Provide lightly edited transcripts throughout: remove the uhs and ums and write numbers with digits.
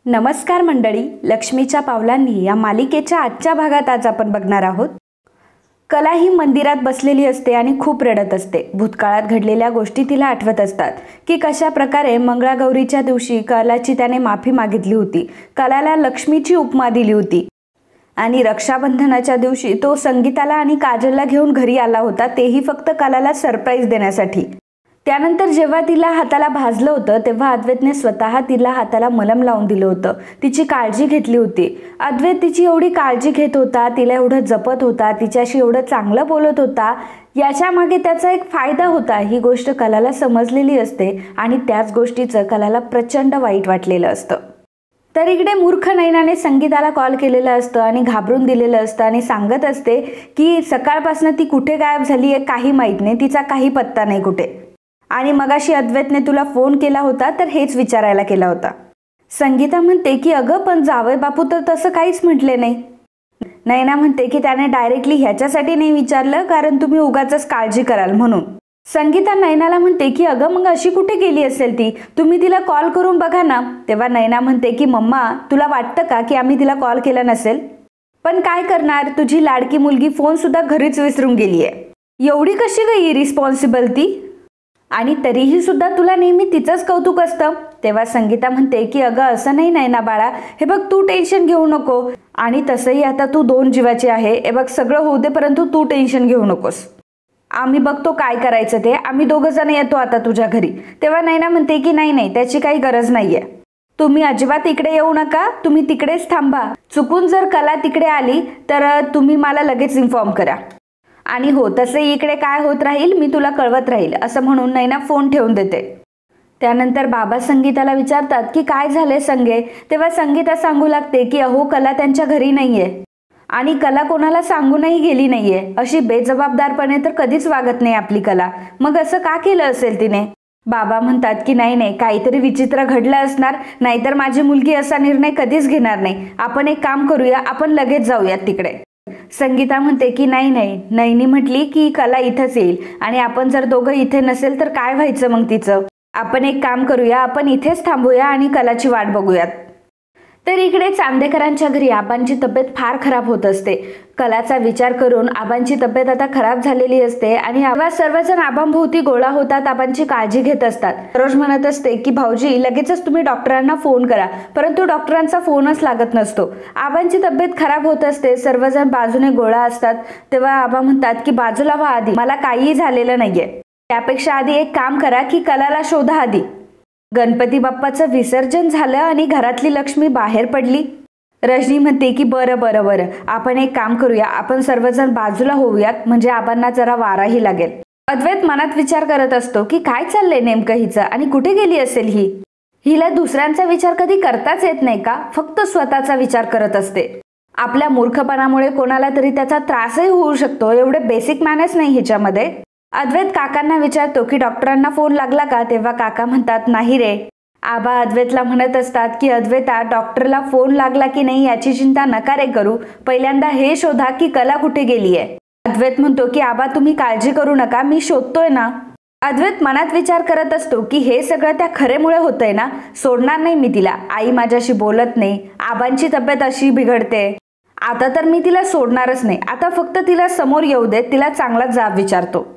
नमस्कार मंडळी, लक्ष्मीच्या पावलांनी या मालिकेच्या आजच्या भागात आज आपण बघणार आहोत. कला ही मंदिरात बसलेली असते आणि खूप रडत असते. भूतकाळात घडलेल्या गोष्टी तिला आठवत असतात की कशा प्रकारे मंगळागौरीच्या दिवशी कलाची त्याने माफी मागितली होती, कलाला लक्ष्मीची उपमा दिली होती आणि रक्षाबंधनाच्या दिवशी तो संगीताला आणि काजलला घेऊन घरी आला होता, तेही फक्त कलाला सरप्राईज देण्यासाठी. त्यानंतर जेव्हा तिला हाताला भाजलं होतं तेव्हा अद्वैतने स्वतः तिला हाताला मलम लावून दिलं होतं, तिची काळजी घेतली होती. अद्वैत तिची एवढी काळजी घेत होता, तिला एवढं जपत होता, तिच्याशी एवढं चांगलं बोलत होता. याच्या मागे त्याचा एक फायदा होता. ही गोष्ट कलाला समजलेली असते आणि त्याच गोष्टीचं कलाला प्रचंड वाईट वाटलेलं असतं. तर इकडे मूर्ख नैनाने संगीताला कॉल केलेलं असतं आणि घाबरून दिलेलं असतं आणि सांगत असते की सकाळपासून ती कुठे गायब झाली आहे काही माहीत नाही, तिचा काही पत्ता नाही कुठे. आणि मगाशी अद्वैतने तुला फोन केला होता तर हेच विचारायला केला होता. संगीता म्हणते की अगं पण जावई बापू तर तसं काहीच म्हटले नाही. नैना म्हणते की त्याने डायरेक्टली ह्याच्यासाठी नाही विचारलं कारण तुम्ही उगाचच काळजी कराल म्हणून. संगीता नैनाला म्हणते की अगं मग अशी कुठे गेली असेल ती, तुम्ही तिला कॉल करून बघा ना. तेव्हा नैना म्हणते की मम्मा तुला वाटतं का की आम्ही तिला कॉल केला नसेल, पण काय करणार, तुझी लाडकी मुलगी फोन सुद्धा घरीच विसरून गेली आहे. एवढी कशी गई रिस्पॉन्सिबल ती, आणि तरीही सुद्धा तुला नेहमी तिचंच कौतुक असतं. तेव्हा संगीता म्हणते की अगं असं नाही नैना बाळा, हे बघ तू टेन्शन घेऊ नको, आणि तसंही आता तू 2 जीवाची आहे. हे बघ सगळं होऊ दे परंतु तू टेन्शन घेऊ नकोस, आम्ही बघतो काय करायचं ते, आम्ही 2 जण येतो आता तुझ्या घरी. तेव्हा नैना म्हणते की नाही त्याची काही गरज नाहीये, तुम्ही अजिबात इकडे येऊ नका, तुम्ही तिकडेच थांबा. चुकून जर कला तिकडे आली तर तुम्ही मला लगेच इन्फॉर्म करा, आणि हो तसे इकडे काय होत राहील मी तुला कळवत राहील, असं म्हणून नैना फोन ठेवून देते. त्यानंतर बाबा संगीताला विचारतात की काय झाले संगे. तेव्हा संगीता सांगू लागते की अहो कला त्यांच्या घरी नाहीये आणि कला कोणाला सांगूनही गेली नाहीये. अशी बेजबाबदारपणे तर कधीच वागत नाही आपली कला, मग असं का केलं असेल तिने. बाबा म्हणतात की नाही काहीतरी विचित्र घडलं असणार, नाहीतर माझी मुलगी असा निर्णय कधीच घेणार नाही. आपण एक काम करूया, आपण लगेच जाऊयात तिकडे. संगीता म्हणते की नाही नैनी म्हटली की कला इथंच येईल, आणि आपण जर दोघं इथे नसेल तर काय व्हायचं मग तिचं. आपण एक काम करूया, आपण इथेच थांबूया आणि कलाची वाट बघूयात. तर इकडे चांदेकरांच्या घरी आबांची तब्येत फार खराब होत असते. कलाचा विचार करून आबांची तब्येत आता खराब झालेली असते आणि आबा सर्वजण आबांभोवती गोळा होतात, आबांची काळजी घेत असतात. रोज म्हणत असते की भाऊजी लगेचच तुम्ही डॉक्टरांना फोन करा, परंतु डॉक्टरांचा फोनच लागत नसतो. आबांची तब्येत खराब होत असते, सर्वजण बाजूने गोळा असतात. तेव्हा आबा म्हणतात की बाजूला व्हा आधी, मला काहीही झालेलं नाहीये. त्यापेक्षा आधी एक काम करा की कलाला शोधा आधी. गणपती बाप्पाचं विसर्जन झालं आणि घरातली लक्ष्मी बाहेर पडली. रजनी म्हणते की बरं आपण एक काम करूया, आपण सर्वजण बाजूला होऊयात, म्हणजे आबांना जरा वाराही लागेल. अद्वैत मनात विचार करत असतो की काय चाललंय नेमकं हिचं आणि कुठे गेली असेल ही. हिला दुसऱ्यांचा विचार कधी करताच येत नाही का, फक्त स्वतःचा विचार करत असते. आपल्या मूर्खपणामुळे कोणाला तरी त्याचा त्रासही होऊ शकतो, एवढे बेसिक मॅनर्स नाही हिच्यामध्ये. अद्वैत काकांना विचारतो की डॉक्टरांना फोन लागला का. तेव्हा काका म्हणतात नाही रे. आबा अद्वैतला म्हणत असतात की अद्वैता डॉक्टरला फोन लागला की नाही याची चिंता नका रे करू, पहिल्यांदा हे शोधा की कला कुठे गेली आहे. अद्वैत म्हणतो की आबा तुम्ही काळजी करू नका, मी शोधतोय ना. अद्वैत मनात विचार करत असतो की हे सगळं त्या खरेमुळे होतंय ना, सोडणार नाही मी तिला. आई माझ्याशी बोलत नाही, आबांची तब्येत अशी बिघडते, आता तर मी तिला सोडणारच नाही. आता फक्त तिला समोर येऊ देत, तिला चांगला जाब विचारतो.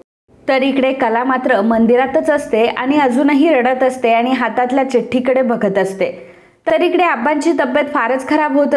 तर इकडे कला मात्र मंदिरातच असते आणि अजूनही रडत असते आणि हातातल्या चिठ्ठीकडे बघत असते. तर इकडे आबांची तब्येत फारच खराब होत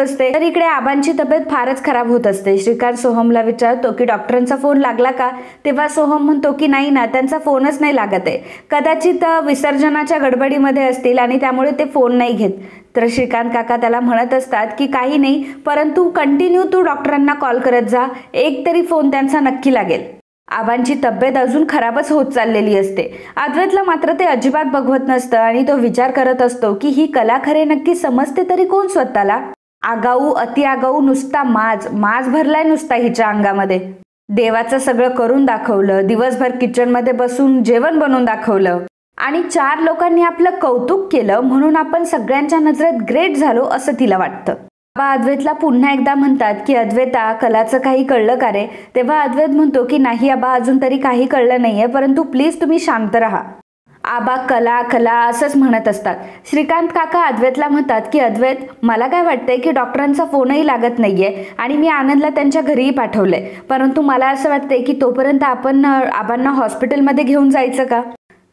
असते. श्रीकांत सोहमला विचारतो की डॉक्टरांचा फोन लागला का. तेव्हा सोहम म्हणतो की नाही ना, त्यांचा फोनच नाही लागत आहे, कदाचित विसर्जनाच्या गडबडीमध्ये असतील आणि त्यामुळे ते फोन नाही घेत. तर श्रीकांत काका त्याला म्हणत असतात की काही नाही, परंतु कंटिन्यू तू डॉक्टरांना कॉल करत जा, एक तरी फोन त्यांचा नक्की लागेल. आबांची तब्येत अजून खराबच होत चाललेली असते. अद्वैतला मात्र ते अजिबात बघवत नसतं आणि तो विचार करत असतो की ही कला खरे नक्की समजते तरी कोण स्वतःला. आगाऊ, अति आगाऊ, नुसता माज भरलाय नुसता हिच्या अंगामध्ये. देवाचं सगळं करून दाखवलं, दिवसभर किचनमध्ये बसून जेवण बनवून दाखवलं आणि 4 लोकांनी आपलं कौतुक केलं म्हणून आपण सगळ्यांच्या नजरेत ग्रेट झालो असं तिला वाटतं. आबा अद्वैतला पुन्हा एकदा म्हणतात की अद्वैता कलाचं काही कळलं का रे. तेव्हा अद्वैत म्हणतो की नाही आबा अजून तरी काही कळलं नाहीये, परंतु प्लीज तुम्ही शांत राहा. आबा कला कला असंच म्हणत असतात. श्रीकांत काका अद्वैतला म्हणतात की अद्वैत, मला काय वाटतंय की डॉक्टरांचा फोनही लागत नाहीये आणि मी आनंदला त्यांच्या घरीही पाठवलंय, परंतु मला असं वाटतंय की तोपर्यंत आपण आबांना हॉस्पिटलमध्ये घेऊन जायचं का?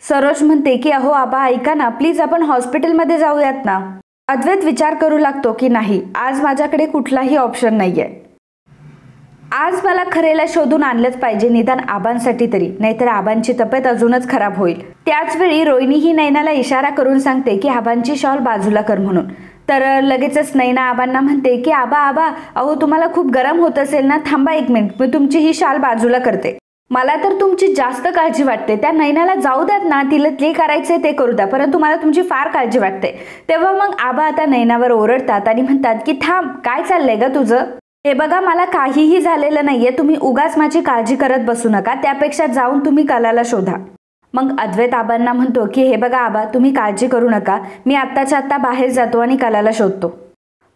सरोज म्हणते की अहो आबा ऐका ना, प्लीज आपण हॉस्पिटलमध्ये जाऊयात ना. अद्वैत विचार करू लागतो की नाही, आज माझ्याकडे कुठलाही ऑप्शन नाहीये. आज मला खरेला शोधून आणलंच पाहिजे, निदान आबांसाठी तरी, नाहीतर आबांची तब्येत अजूनच खराब होईल. त्याचवेळी रोहिणी ही नैनाला इशारा करून सांगते की आबांची शॉल बाजूला कर म्हणून. तर लगेचच नैना आबांना म्हणते की आबा आबा, अहो तुम्हाला खूप गरम होत असेल ना, थांबा एक मिनिट, मी तुमची ही शाल बाजूला करते. मला तर तुमची जास्त काळजी वाटते. त्या नैनाला जाऊ द्यात ना, तिला जे करायचंय ते करू द्या, परंतु मला तुमची फार काळजी वाटते. तेव्हा मग आबा आता नैनावर ओरडतात आणि म्हणतात की थांब, काय चाललंय ग तुझं? हे बघा, मला काहीही झालेलं नाहीये, तुम्ही उगाच माझी काळजी करत बसू नका, त्यापेक्षा जाऊन तुम्ही कलाला शोधा. मग अद्वैत आबांना म्हणतो की हे बघा आबा, तुम्ही काळजी करू नका, मी आत्ताच्या आत्ता बाहेर जातो आणि कलाला शोधतो,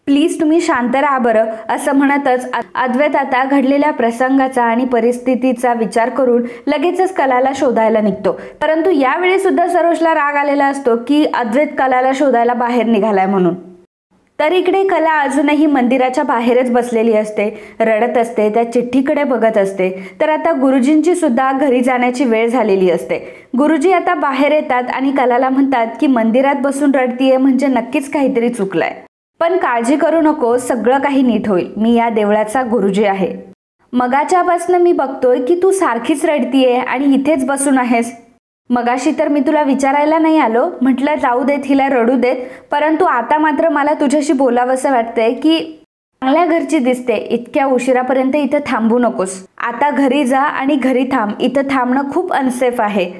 प्लीज तुम्ही शांत राहा बरं. असं म्हणतच अद्वैत आता घडलेल्या प्रसंगाचा आणि परिस्थितीचा विचार करून लगेचच कलाला शोधायला निघतो. परंतु यावेळी सुद्धा सरोजला राग आलेला असतो की अद्वैत कलाला शोधायला बाहेर निघालाय म्हणून. तर इकडे कला अजूनही मंदिराच्या बाहेरच बसलेली असते, रडत असते, त्या चिठ्ठीकडे बघत असते. तर आता गुरुजींची सुद्धा घरी जाण्याची वेळ झालेली असते. गुरुजी आता बाहेर येतात आणि कलाला म्हणतात की मंदिरात बसून रडतीये म्हणजे नक्कीच काहीतरी चुकलंय, पण काळजी करू नको, सगळं काही नीट होईल, मी या देवळाचा गुरुजी आहे. मगाच्यापासून मी बघतोय की तू सारखीच रडतीये आणि इथेच बसून आहेस. मगाशी तर मी तुला विचारायला नाही आलो, म्हटलं जाऊ देत, हिला रडू देत, परंतु आता मात्र मला तुझ्याशी बोलावंसं वाटतंय की चांगल्या घरची दिसते, इतक्या उशिरापर्यंत इथं थांबू नकोस, आता घरी जा आणि घरी थांब, इथं थांबणं खूप अनसेफ आहे.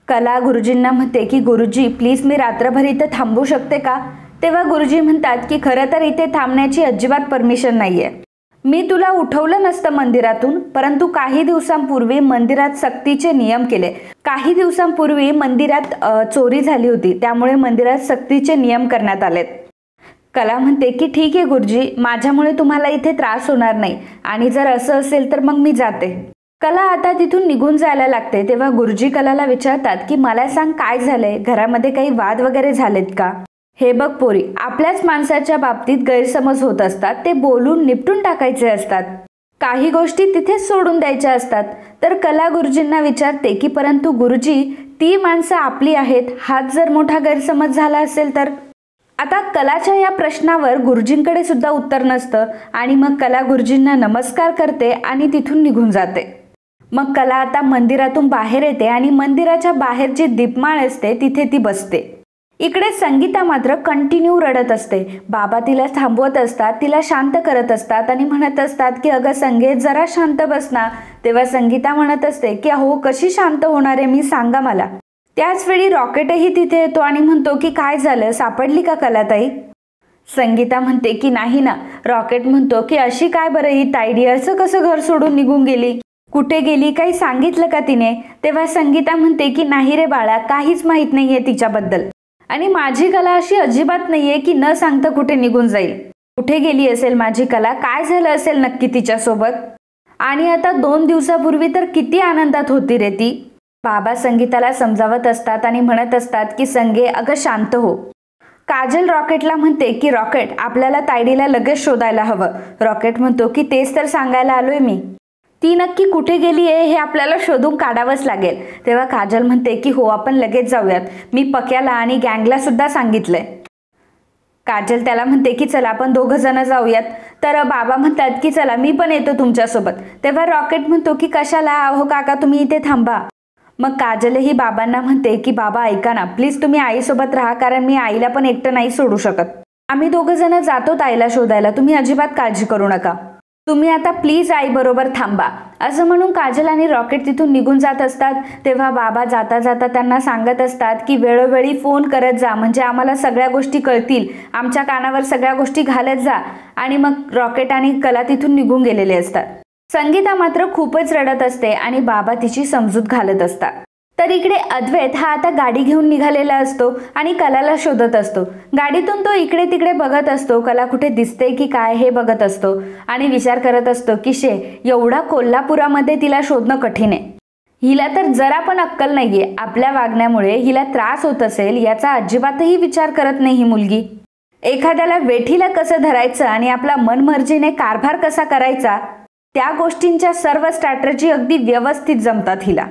कला गुरुजींना म्हणते की गुरुजी प्लीज, मी रात्रभर इथं थांबू शकते का? तेव्हा गुरुजी म्हणतात की खरं तर इथे थांबण्याची अजिबात परमिशन नाहीये, मी तुला उठवलं नसतं मंदिरातून, परंतु काही दिवसांपूर्वी मंदिरात सक्तीचे नियम केले. काही दिवसांपूर्वी मंदिरात चोरी झाली होती, त्यामुळे मंदिरात सक्तीचे नियम करण्यात आलेत. कला म्हणते की ठीक आहे गुरुजी, माझ्यामुळे तुम्हाला इथे त्रास होणार नाही, आणि जर असं असेल तर मग मी जाते. कला आता तिथून निघून जायला लागते. तेव्हा गुरुजी कलाला विचारतात की मला सांग, काय झालंय, घरामध्ये काही वाद वगैरे झालेत का? हे बघ पोरी, आपल्याच माणसाच्या बाबतीत गैरसमज होत असतात, ते बोलून निपटून टाकायचे असतात, काही गोष्टी तिथेच सोडून द्यायच्या असतात. तर कला गुरुजींना विचारते की परंतु गुरुजी, ती माणसं आपली आहेत, हाच जर मोठा गैरसमज झाला असेल तर? आता कलाच्या या प्रश्नावर गुरुजींकडे सुद्धा उत्तर नसतं आणि मग कला गुरुजींना नमस्कार करते आणि तिथून निघून जाते. मग कला आता मंदिरातून बाहेर येते आणि मंदिराच्या बाहेर जी दीपमाळ असते तिथे ती बसते. इकडे संगीता मात्र कंटिन्यू रडत असते. बाबा तिला थांबवत असतात, तिला शांत करत असतात आणि म्हणत असतात की अगं संगीत, जरा शांत बस ना. तेव्हा संगीता म्हणत असते की अहो कशी शांत होणार आहे मी, सांगा मला. त्याच वेळी रॉकेटही तिथे येतो आणि म्हणतो की काय झालं, सापडली का कलाताई? संगीता म्हणते की नाही ना. रॉकेट म्हणतो की अशी काय बरं ही तायडी, असं कसं घर सोडून निघून गेली, कुठे गेली, काही सांगितलं का तिने? तेव्हा संगीता म्हणते की नाही रे बाळा, काहीच माहित नाहीये तिच्याबद्दल, आणि माझी कला अशी अजिबात नाहीये की न सांगता कुठे निघून जाईल. कुठे गेली असेल माझी कला, काय झालं असेल नक्की तिच्यासोबत? आणि आता 2 दिवसापूर्वी तर किती आनंदात होती रे ती. बाबा संगीताला समजावत असतात आणि म्हणत असतात की संगे, अगं शांत हो. काजल रॉकेटला म्हणते की रॉकेट, आपल्याला तायडीला लगेच शोधायला हवं. रॉकेट म्हणतो की तेच तर सांगायला आलोय मी, ती नक्की कुठे गेली आहे हे आपल्याला शोधून काढावंच लागेल. तेव्हा काजल म्हणते की हो, आपण लगेच जाऊयात, मी पक्याला आणि गँगला सुद्धा सांगितलंय. काजल त्याला म्हणते की चला आपण 2 जण जाऊयात. तर बाबा म्हणतात की चला मी पण येतो तुमच्यासोबत. तेव्हा रॉकेट म्हणतो की कशाला, अहो काका तुम्ही इथे थांबा. मग काजलही बाबांना म्हणते की बाबा ऐका ना, प्लीज तुम्ही आईसोबत राहा, कारण मी आईला पण एकटं नाही सोडू शकत, आम्ही 2 जण जातो आईला शोधायला, तुम्ही अजिबात काळजी करू नका, तुम्ही आता प्लीज आई बरोबर थांबा. असं म्हणून काजल आणि रॉकेट तिथून निघून जात असतात. तेव्हा बाबा जाता जाता त्यांना सांगत असतात की वेळोवेळी फोन करत जा, म्हणजे आम्हाला सगळ्या गोष्टी कळतील, आमच्या कानावर सगळ्या गोष्टी घालत जा. आणि मग रॉकेट आणि कला तिथून निघून गेलेले असतात. संगीता मात्र खूपच रडत असते आणि बाबा तिची समजूत घालत असतात. तर इकडे अद्वैत हा आता गाडी घेऊन निघालेला असतो आणि कलाला शोधत असतो. गाडीतून तो इकडे तिकडे बघत असतो, कला कुठे दिसते की काय हे बघत असतो आणि विचार करत असतो की एवढा कोल्हापुरामध्ये तिला शोधणं कठीण आहे, हिला तर जरा पण अक्कल नाहीये. आपल्या वागण्यामुळे हिला त्रास होत असेल याचा अजिबातही विचार करत नाही ही मुलगी. एखाद्याला वेठीला कसं धरायचं आणि आपला मनमर्जीने कारभार कसा करायचा त्या गोष्टींच्या सर्व स्ट्रॅटेजी अगदी व्यवस्थित जमतात हिला.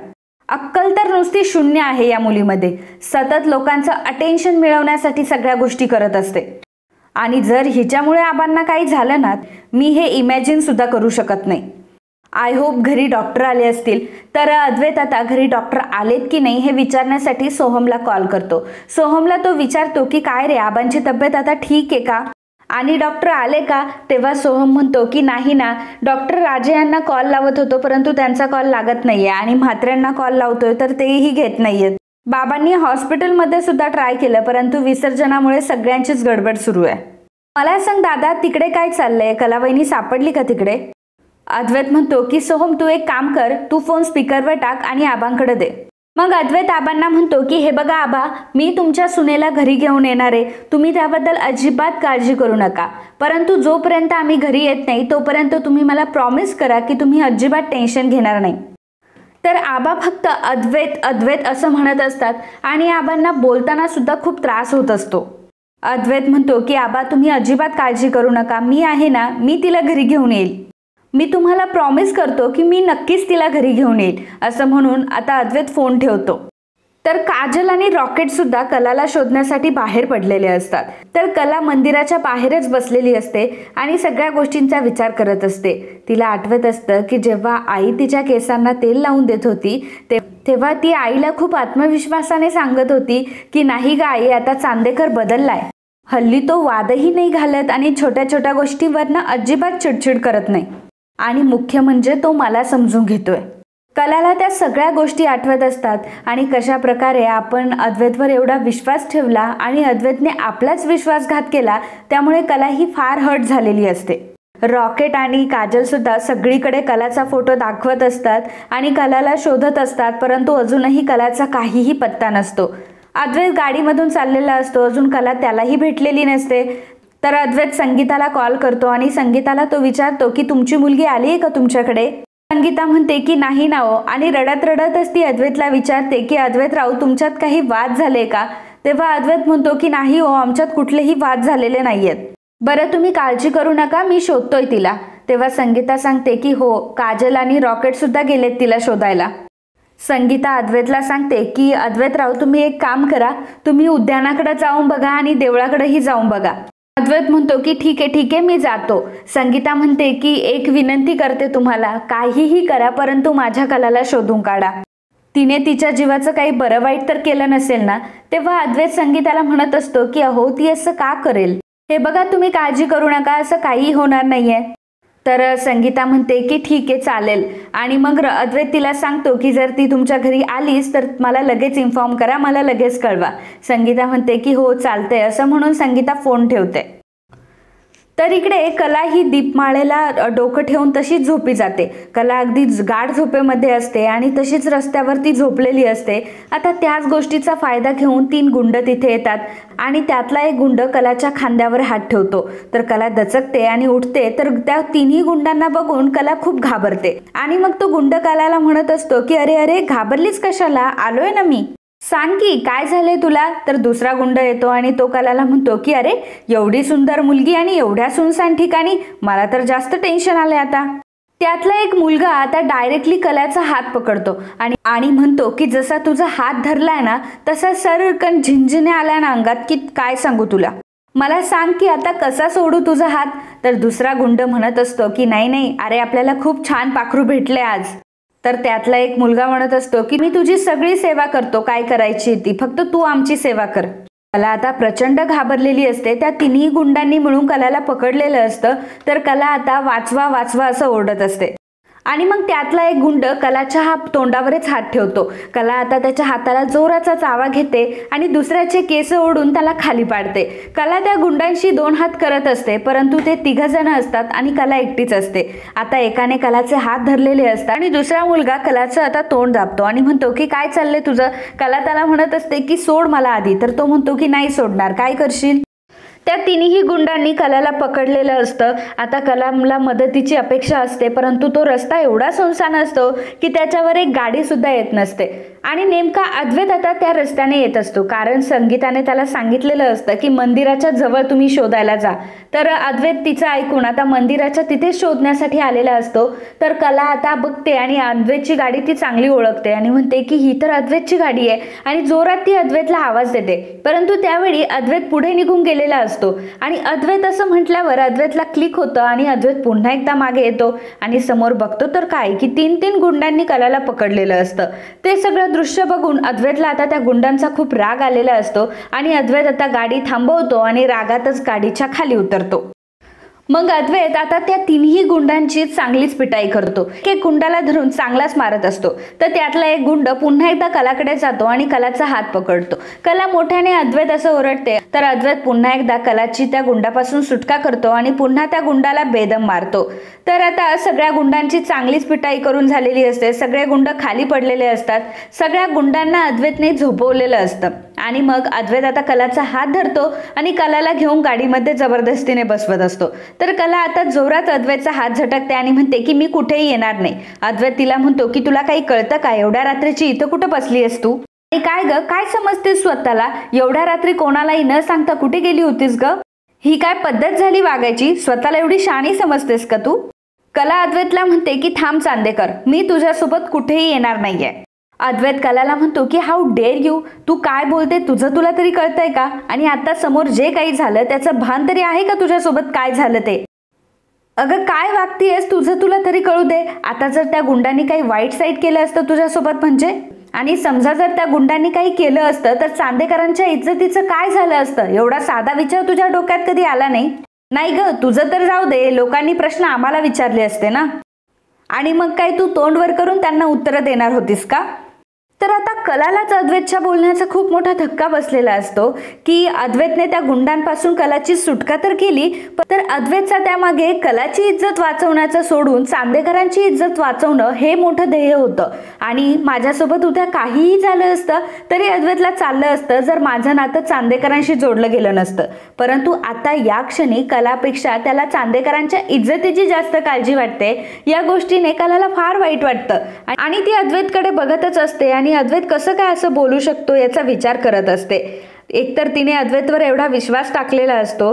अक्कल तर नुसती शून्य आहे या मुलीमध्ये. सतत लोकांचं अटेन्शन मिळवण्यासाठी सगळ्या गोष्टी करत असते. आणि जर हिच्यामुळे आबांना काही झालं ना, मी हे इमॅजिन सुद्धा करू शकत नाही. आय होप घरी डॉक्टर आले असतील. तर अद्वैत आता घरी डॉक्टर आलेत की नाही हे विचारण्यासाठी सोहमला कॉल करतो. सोहमला तो विचारतो की काय रे, आबांची तब्येत आता ठीक आहे का आणि डॉक्टर आले का. तेव्हा सोहम म्हणतो की नाही ना, डॉक्टर राजे यांना कॉल लावत होतो परंतु त्यांचा कॉल लागत नाहीये आणि म्हात्र्यांना कॉल लावतोय तर तेही घेत नाहीयेत. बाबांनी हॉस्पिटलमध्ये सुद्धा ट्राय केलं परंतु विसर्जनामुळे सगळ्यांचीच गडबड सुरू आहे. मला सांग दादा, तिकडे काय चाललंय, कलावहिनी सापडली का तिकडे. अद्वैत म्हणतो की सोहम तू एक काम कर, तू फोन स्पीकरवर टाक आणि आबांकडे दे. मग अद्वैत आबांना म्हणतो की हे बघा आबा, मी तुमच्या सुनेला घरी घेऊन येणार आहे, तुम्ही त्याबद्दल अजिबात काळजी करू नका. परंतु जोपर्यंत आम्ही घरी येत नाही तोपर्यंत तुम्ही मला प्रॉमिस करा की तुम्ही अजिबात टेन्शन घेणार नाही. तर आबा फक्त अद्वैत अद्वैत असं म्हणत असतात आणि आबांना बोलताना सुद्धा खूप त्रास होत असतो. अद्वैत म्हणतो की आबा तुम्ही अजिबात काळजी करू नका, मी आहे ना, मी तिला घरी घेऊन येईल. मी तुम्हाला प्रॉमिस करतो की मी नक्कीच तिला घरी घेऊन येईल. असं म्हणून आता अद्वैत फोन ठेवतो. तर काजल आणि रॉकेट सुद्धा कलाला शोधण्यासाठी बाहेर पडलेले असतात. तर कला मंदिराच्या बाहेरच बसलेली असते आणि सगळ्या गोष्टींचा विचार करत असते. तिला आठवत असतं की जेव्हा आई तिच्या केसांना तेल लावून देत होती तेव्हा ती आईला खूप आत्मविश्वासाने सांगत होती की नाही ग आई, आता चांदेकर बदललाय. हल्ली तो वादही नाही घालत आणि छोट्या छोट्या गोष्टींवरनं अजिबात चिडचिड करत नाही आणि मुख्य म्हणजे तो मला समजून घेतोय. कलाला त्या सगळ्या गोष्टी आठवत असतात आणि कशा प्रकारे आपण अद्वैतवर एवढा विश्वास ठेवला आणि अद्वैतने आपलाच विश्वासघात केला, त्यामुळे कला ही फार हर्ट झालेली असते. रॉकेट आणि काजल सुद्धा सगळीकडे कलाचा फोटो दाखवत असतात आणि कलाला शोधत असतात परंतु अजूनही कलाचा काहीही पत्ता नसतो. अद्वैत गाडीमधून चाललेला असतो, अजून कला त्यालाही भेटलेली नसते. तर अद्वैत संगीताला कॉल करतो आणि संगीताला तो विचारतो की तुमची मुलगी आली आहे का तुमच्याकडे. संगीता म्हणते की नाही ना हो आणि रडत रडतच ती अद्वैतला विचारते की अद्वैत राव, तुमच्यात काही वाद झाले का. तेव्हा अद्वैत म्हणतो की नाही हो, आमच्यात कुठलेही वाद झालेले नाहीयेत. बरं तुम्ही काळजी करू नका, मी शोधतोय तिला. तेव्हा संगीता सांगते की हो, काजल आणि रॉकेट सुद्धा गेलेत तिला शोधायला. संगीता अद्वैतला सांगते की अद्वैतराव तुम्ही एक काम करा, तुम्ही उद्यानाकडे जाऊन बघा आणि देवळाकडेही जाऊन बघा. अद्वैत म्हणतो की ठीक आहे मी जातो. संगीता म्हणते की एक विनंती करते तुम्हाला, काहीही करा परंतु माझ्या कलाला शोधून काढा. तिने तिच्या जीवाचं काही बरं वाईट तर केलं नसेल ना. तेव्हा अद्वैत संगीताला म्हणत असतो की अहो ती असं का करेल, हे बघा तुम्ही काळजी करू नका, असं काही होणार नाहीये. तर संगीता म्हणते की ठीक आहे चालेल. आणि मग अद्वैत तिला सांगतो की जर ती तुमच्या घरी आलीस तर मला लगेच इन्फॉर्म करा, मला लगेच कळवा. संगीता म्हणते की हो चालतंय. असं म्हणून संगीता फोन ठेवते. तर इकडे कला ही दीपमाळेला डोकं ठेवून तशीच झोपी जाते. कला अगदी गाढ झोपेमध्ये असते आणि तशीच रस्त्यावरती झोपलेली असते. आता त्याच गोष्टीचा फायदा घेऊन 3 गुंड तिथे येतात आणि त्यातला एक गुंड कलाच्या खांद्यावर हात ठेवतो. तर कला दचकते आणि उठते. तर त्या 3ही गुंडांना बघून कला खूप घाबरते आणि मग तो गुंड कलाला म्हणत असतो की अरे अरे घाबरलीच कशाला, आलोय ना मी, सांग की काय झालंय तुला. तर दुसरा गुंड येतो आणि तो कलाला म्हणतो की अरे एवढी सुंदर मुलगी आणि एवढ्या सुनसान ठिकाणी, मला तर जास्त टेन्शन आलंय आता. त्यातला एक मुलगा आता डायरेक्टली कलाचा हात पकडतो आणि म्हणतो की जसा तुझा हात धरलाय ना तसा सरकन झिंझिण्या आल्या ना अंगात की काय सांगू तुला, मला सांग की आता कसा सोडू तुझा हात. तर दुसरा गुंड म्हणत असतो की नाही अरे आपल्याला खूप छान पाखरू भेटले आज. तर त्यातला एक मुलगा म्हणत असतो की मी तुझी सगळी सेवा करतो, काय करायची ती, फक्त तू आमची सेवा कर. कला आता प्रचंड घाबरलेली असते. त्या 3ही गुंडांनी मिळून कलाला पकडलेलं असतं. तर कला आता वाचवा वाचवा असं ओरडत असते आणि मग त्यातला एक गुंड कलाच्या तोंडावरच हात ठेवतो. कला आता त्याच्या हाताला जोराचा चावा घेते आणि दुसऱ्याचे केस ओढून त्याला खाली पाडते. कला त्या गुंडांशी 2 हात करत असते परंतु ते 3 जण असतात आणि कला एकटीच असते. आता एकाने कलाचे हात धरलेले असतात आणि दुसरा मुलगा कलाचं आता तोंड दाबतो आणि म्हणतो की काय चाललंय तुझं. कला त्याला म्हणत असते की सोड मला आधी. तर तो म्हणतो की नाही सोडणार, काय करशील. त्या तिन्ही गुंडांनी कलाला पकडलेलं असतं. आता कलाला मदतीची अपेक्षा असते, परंतु तो रस्ता एवढा सुनसान असतो की त्याच्यावर एक गाडी सुद्धा येत नसते. आणि नेमका अद्वैत आता त्या रस्त्याने येत असतो, कारण संगीताने त्याला सांगितलेलं असतं की मंदिराच्या जवळ तुम्ही शोधायला जा. तर अद्वैत तिचं ऐकून आता मंदिराच्या तिथे शोधण्यासाठी आलेला असतो. तर कला आता बघते आणि अद्वैतची गाडी ती चांगली ओळखते आणि म्हणते की ही तर अद्वैतची गाडी आहे आणि जोरात ती अद्वैतला आवाज देते. परंतु त्यावेळी अद्वैत पुढे निघून गेलेला असतो आणि अद्वैत असं म्हटल्यावर अद्वैतला क्लिक होतं आणि अद्वैत पुन्हा एकदा मागे येतो आणि समोर बघतो तर काय की तीन गुंडांनी कलाला पकडलेलं असतं. ते सगळं दृश्य बघून अद्वैतला आता त्या गुंडांचा खूप राग आलेला असतो आणि अद्वैत आता गाडी थांबवतो आणि रागातच गाडीच्या खाली उतरतो. मग अद्वैत आता त्या तिन्ही गुंडांची चांगलीच पिटाई करतो. एक गुंडाला धरून चांगलाच मारत असतो. तर त्यातला एक गुंड पुन्हा एकदा कलाकडे जातो आणि कलाचा हात पकडतो. कला मोठ्याने अद्वैत असं ओरडते. तर अद्वैत पुन्हा एकदा कलाची त्या गुंडापासून सुटका करतो आणि पुन्हा त्या गुंडाला बेदम मारतो. तर आता सगळ्या गुंडांची चांगलीच पिटाई करून झालेली असते. सगळे गुंड खाली पडलेले असतात. सगळ्या गुंडांना अद्वैतने झोपवलेलं असतं आणि मग अद्वैत आता कलाचा हात धरतो आणि कलाला घेऊन गाडीमध्ये जबरदस्तीने बसवत असतो. तर कला आता जोरात अद्वैतचा हात झटकते आणि म्हणते की मी कुठेही येणार नाही. अद्वैत तिला म्हणतो की तुला काही कळतं का? एवढ्या रात्रीची इथं कुठं बसली आहेस तू? आणि काय ग, काय समजतेस स्वतःला? एवढ्या रात्री कोणालाही न सांगता कुठे गेली होतीस ग? ही काय पद्धत झाली वागायची? स्वतःला एवढी शहाणी समजतेस का तू? कला अद्वैतला म्हणते की थांब चांदेकर, मी तुझ्यासोबत कुठेही येणार नाहीये. अद्वैत कलाला म्हणतो की हाऊ डेअर यू, तू काय बोलते? तुझं तुला तरी कळतंय का? आणि आता समोर जे काही झालं त्याचं भान तरी आहे का तुझ्यासोबत काय झालं ते? अगं काय वागतीयस? तुझं तुला तरी कळू दे. आता जर त्या गुंडांनी काही वाईट साईट केलं असतं तुझ्यासोबत म्हणजे, आणि समजा जर त्या गुंडांनी काही केलं असतं तर चांदेकरांच्या इज्जतीचं काय झालं असतं? एवढा साधा विचार तुझ्या डोक्यात कधी आला नाही? नाही ग, तुझं तर जाऊ दे, लोकांनी प्रश्न आम्हाला विचारले असते ना. आणि मग काय तू तोंड वर करून त्यांना उत्तरं देणार होतीस का? तर आता कलालाच अद्वैतच्या बोलण्याचा खूप मोठा धक्का बसलेला असतो की अद्वैतने त्या गुंडांपासून कलाची सुटका तर केली, तर अद्वैतचा त्यामागे कलाची इज्जत वाचवण्याचं सोडून चांदेकरांची इज्जत वाचवणं हे मोठं ध्येय होतं. आणि माझ्यासोबत उद्या काहीही झालं असतं तरी अद्वैतला चाललं असतं जर माझं नातं चांदेकरांशी जोडलं गेलं नसतं. परंतु आता या क्षणी कलापेक्षा त्याला चांदेकरांच्या इज्जतीची जास्त काळजी वाटते. या गोष्टीने कलाला फार वाईट वाटतं आणि ती अद्वैतकडे बघतच असते आणि अद्वैत कसं काय असं बोलू शकतो याचा विचार करत असते. एकतर तिने अद्वैतवर एवढा विश्वास टाकलेला असतो,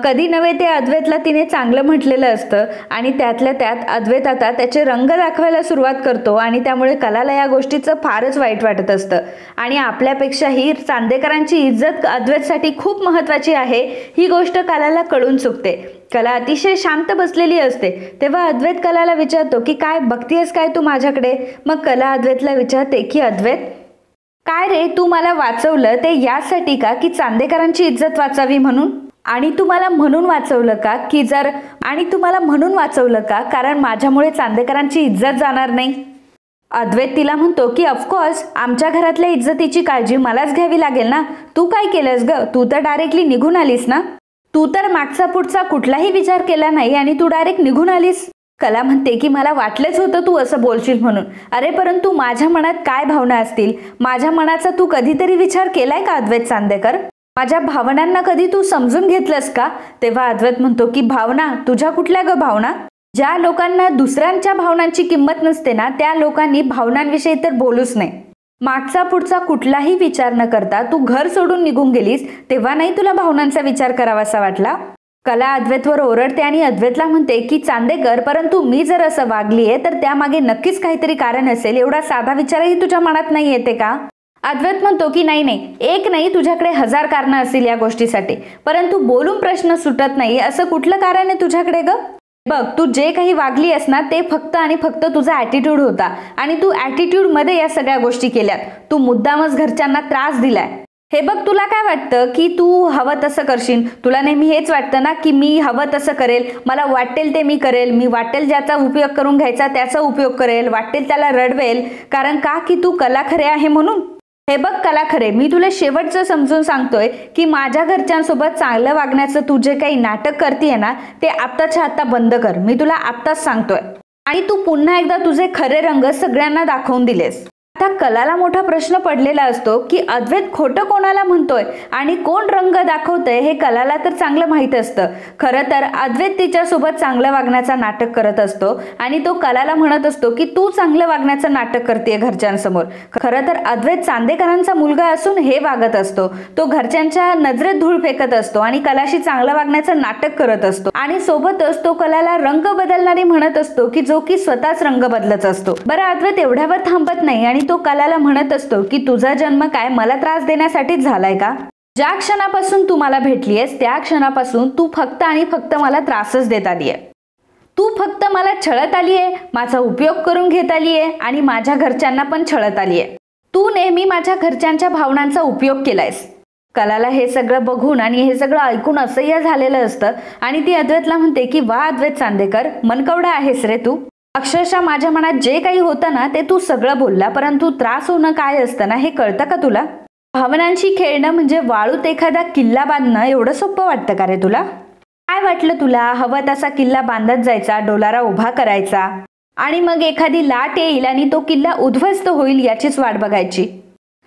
कधी नव्हे ते अद्वैतला तिने चांगलं म्हटलेलं असतं आणि त्यातल्या त्यात अद्वैत आता त्याचे रंग दाखवायला सुरुवात करतो आणि त्यामुळे कलाला या गोष्टीचं फारच वाईट वाटत असतं. आणि आपल्यापेक्षाही चांदेकरांची इज्जत अद्वैतसाठी खूप महत्त्वाची आहे ही गोष्ट कलाला कळून चुकते. कला अतिशय शांत बसलेली असते. तेव्हा अद्वैत कलाला विचारतो की काय बघतीयस काय तू माझ्याकडे? मग कला अद्वैतला विचारते की अद्वैत, काय रे, तू मला वाचवलं ते यासाठी का की चांदेकरांची इज्जत वाचावी म्हणून? आणि तू मला म्हणून वाचवलं का कारण माझ्यामुळे चांदेकरांची इज्जत जाणार नाही? अद्वैत तिला म्हणतो की ऑफकोर्स आमच्या घरातल्या इज्जतीची काळजी मलाच घ्यावी लागेल ना. तू काय केलंस ग? तू तर डायरेक्टली निघून आलीस ना. तू तर मागचा पुढचा कुठलाही विचार केला नाही आणि तू डायरेक्ट निघून आलीस. कला म्हणते की मला वाटलंच होतं तू असं बोलशील म्हणून. अरे परंतु माझ्या मनात काय भावना असतील, माझ्या मनाचा तू कधीतरी विचार केलाय का अद्वैत चांदेकर? माझ्या भावनांना कधी तू समजून घेतलंस का? तेव्हा अद्वैत म्हणतो की भावना? तुझ्या कुठल्या ग भावना? ज्या लोकांना दुसऱ्यांच्या भावनांची किंमत नसते ना त्या लोकांनी भावनांविषयी तर बोलूच नाही. मागचा पुढचा कुठलाही विचार न करता तू घर सोडून निघून गेलीस तेव्हा नाही तुला भावनांचा विचार करावासा वाटला? कला अद्वैतवर ओरडते आणि अद्वैतला म्हणते की चांदेकर, परंतु मी जर असं वागलीये तर त्यामागे नक्कीच काहीतरी कारण असेल. एवढा साधा विचारही तुझ्या मनात नाही येते का? अद्वैत म्हणतो की नाही, एक नाही, तुझ्याकडे 1000 कारणं असतील या गोष्टीसाठी, परंतु बोलून प्रश्न सुटत नाही असं कुठलं कारण आहे तुझ्याकडे ग? बघ, तू जे काही वागली आहेस ना ते फक्त आणि फक्त तुझा ॲटिट्यूड होता आणि तू ॲटिट्यूड मध्ये या सगळ्या गोष्टी केल्यात. तू मुद्दामच घरच्यांना त्रास दिलाय. हे बघ, तुला काय वाटतं की तू हवं तसं करशील? तुला नेहमी हेच वाटतं ना की मी हवं तसं करेल, मला वाटेल ते मी करेल, मी वाटेल ज्याचा उपयोग करून घ्यायचा त्याचा उपयोग करेल, वाटेल त्याला रडवेल. कारण का की तू कला खरे आहे म्हणून. हे बघ कला खरे, मी तुला शेवटचं समजून सांगतोय की माझ्या घरच्यांसोबत चांगलं वागण्याचं तू जे काही नाटक करतेय ना ते आत्ताच्या आत्ता बंद कर. मी तुला आत्ताच सांगतोय. आणि तू पुन्हा एकदा तुझे खरे रंग सगळ्यांना दाखवून दिलेस. आता कलाला मोठा प्रश्न पडलेला असतो की अद्वैत खोटं कोणाला म्हणतोय आणि कोण रंग दाखवतंय हे कलाला तर चांगलं माहीत असतं। खरं तर अद्वैत तिच्यासोबत चांगलं वागण्याचं नाटक करत असतो आणि तो कलाला म्हणत असतो की तू चांगलं वागण्याचं नाटक करतेय घरच्यांसमोर। खरं तर अद्वैत चांदेकरांचा मुलगा असून हे वागत असतो, तो घरच्यांच्या नजरेत धूळ फेकत असतो आणि कलाशी चांगलं वागण्याचं नाटक करत असतो आणि सोबतच तो कलाला रंग बदलणारी म्हणत असतो की जो की स्वतःच रंग बदलत असतो। बरं, अद्वैत एवढ्यावर थांबत नाही आणि तो कलाला म्हणत असतो की तुझा जन्म काय मला त्रास देण्यासाठीच झालाय का? ज्या क्षणापासून तू मला भेटलीयस त्या क्षणापासून तू फक्त आणि फक्त मला त्रासच देत आलीये। तू फक्त मला छळत आलीये, माझा उपयोग करून घेत आलीये आणि माझ्या घरच्यांना पण छळत आलीये। तू नेहमी माझ्या घरच्यांच्या भावनांचा उपयोग केलायस। कलाला हे सगळं बघून आणि हे सगळं ऐकून असह्य झालेलं असतं आणि ती अद्वैतला म्हणते की वा अद्वैत चांदेकर, मनकवडा आहेस रे तू। अक्षरशः माझ्या मनात जे काही होतं ना ते तू सगळं बोलला, परंतु त्रास होणं काय असतं ना हे कळतं का तुला? भावनांशी खेळणं म्हणजे वाळूत एखादा किल्ला बांधणं एवढं सोपं वाटतं का रे तुला? काय वाटलं तुला हवा तसा किल्ला बांधत जायचा, डोलारा उभा करायचा आणि मग एखादी लाट येईल आणि तो किल्ला उद्ध्वस्त होईल याचीच वाट बघायची?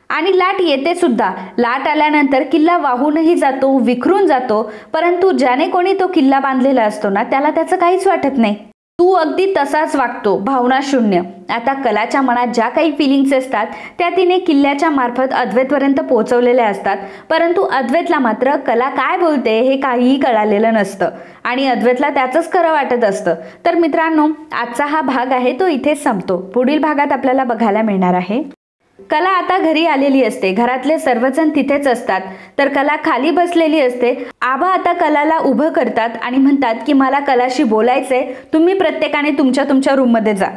आणि लाट येते सुद्धा, लाट आल्यानंतर किल्ला वाहूनही जातो, विखरून जातो, परंतु ज्याने कोणी तो किल्ला बांधलेला असतो ना त्याला त्याचं काहीच वाटत नाही। तू अगदी तसाच वागतो, भावना शून्य। आता कलाच्या मनात ज्या काही फिलिंग्स असतात त्या तिने किल्ल्याच्या मार्फत अद्वैतपर्यंत पोहोचवलेल्या असतात, परंतु अद्वैतला मात्र कला काय बोलते हे काहीही कळालेलं नसतं आणि अद्वैतला त्याचंच खरं वाटत असतं। तर मित्रांनो, आजचा हा भाग आहे तो इथेच संपतो। पुढील भागात आपल्याला बघायला मिळणार आहे कला आता घरी आलेली असते, घरातले सर्वजण तिथेच असतात, तर कला खाली बसलेली असते। आबा आता कलाला उभं करतात आणि म्हणतात की मला कलाशी बोलायचंय, तुम्ही प्रत्येकाने तुमच्या तुमच्या रूममध्ये जा।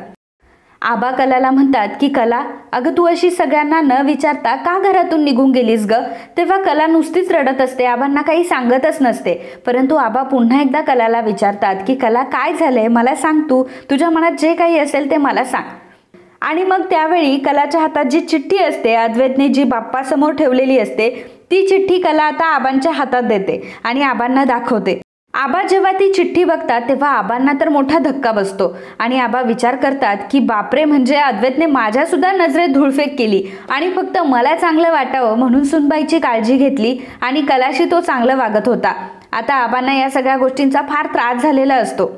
आबा कलाला म्हणतात की कला, अगं तू अशी सगळ्यांना न विचारता का घरातून निघून गेलीस ग? तेव्हा कला नुसतीच रडत असते, आबांना काही सांगतच नसते। परंतु आबा पुन्हा एकदा कलाला विचारतात की कला काय झालंय, मला सांग, तू तुझ्या मनात जे काही असेल ते मला सांग। आणि मग त्यावेळी कलाच्या हातात जी चिठ्ठी असते अद्वैतने जी बाप्पासमोर ठेवलेली असते ती चिठ्ठी कला आता आबांच्या हातात देते आणि आबांना दाखवते। आबा जेव्हा ती चिठ्ठी बघतात तेव्हा आबांना तर मोठा धक्का बसतो आणि आबा विचार करतात की बापरे, म्हणजे अद्वैतने माझ्या सुद्धा नजरेत धूळफेक केली आणि फक्त मला चांगलं वाटावं म्हणून सुनबाईची काळजी घेतली आणि कलाशी तो चांगलं वागत होता। आता आबांना या सगळ्या गोष्टींचा फार त्रास झालेला असतो।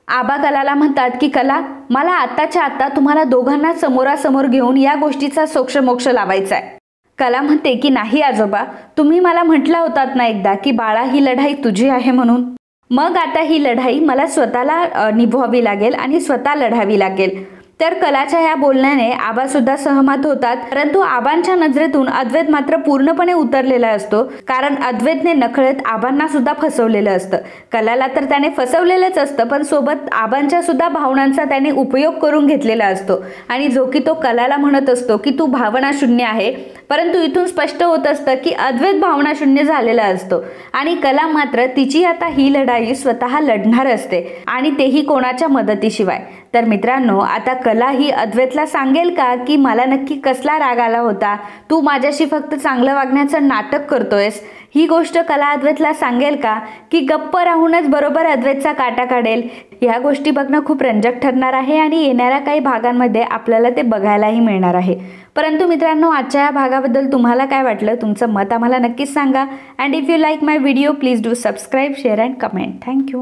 आबा कलाला म्हणतात की कला, मला आत्ताच्या आत्ता तुम्हाला दोघांना समोरासमोर घेऊन या गोष्टीचा सोक्षमोक्ष लावायचा आहे। कला म्हणते की नाही आजोबा, तुम्ही मला म्हटला होतात ना एकदा की बाळा ही लढाई तुझी आहे म्हणून, मग आता ही लढाई मला स्वतःला निभवावी लागेल आणि स्वतः लढावी लागेल। तर कलाच्या या बोलण्याने आबा सुद्धा सहमत होतात, परंतु आबांच्या नजरेतून अद्वैत मात्र पूर्णपणे उतरलेला असतो, कारण अद्वैतने नकळत आबांना सुद्धा फसवलेलं असतं। कलाला तर त्याने फसवलेलंच असतं, पण सोबत आबांच्या सुद्धा भावनांचा त्याने उपयोग करून घेतलेला असतो आणि जो की तो कलाला म्हणत असतो की तू भावना शून्य आहे, परंतु इथून स्पष्ट होत असतं की अद्वैत भावना शून्य झालेला असतो आणि कला मात्र तिची आता ही लढाई स्वतः लढणार असते आणि तेही कोणाच्या मदतीशिवाय। तर मित्रांनो, आता कला ही अद्वैतला सांगेल का की मला नक्की कसला राग आला होता, तू माझ्याशी फक्त चांगलं वागण्याचं नाटक करतोयस? ही गोष्ट कला अद्वैतला सांगेल का की गप्प राहूनच बरोबर अद्वैतचा काटा काढेल? ह्या गोष्टी बघणं खूप रंजक ठरणार आहे आणि येणाऱ्या काही भागांमध्ये आपल्याला ते बघायलाही मिळणार आहे। परंतु मित्रांनो, आजच्या या भागाबद्दल तुम्हाला काय वाटलं, तुमचं मत आम्हाला नक्कीच सांगा। And if you like my video please do subscribe, share and comment. Thank you.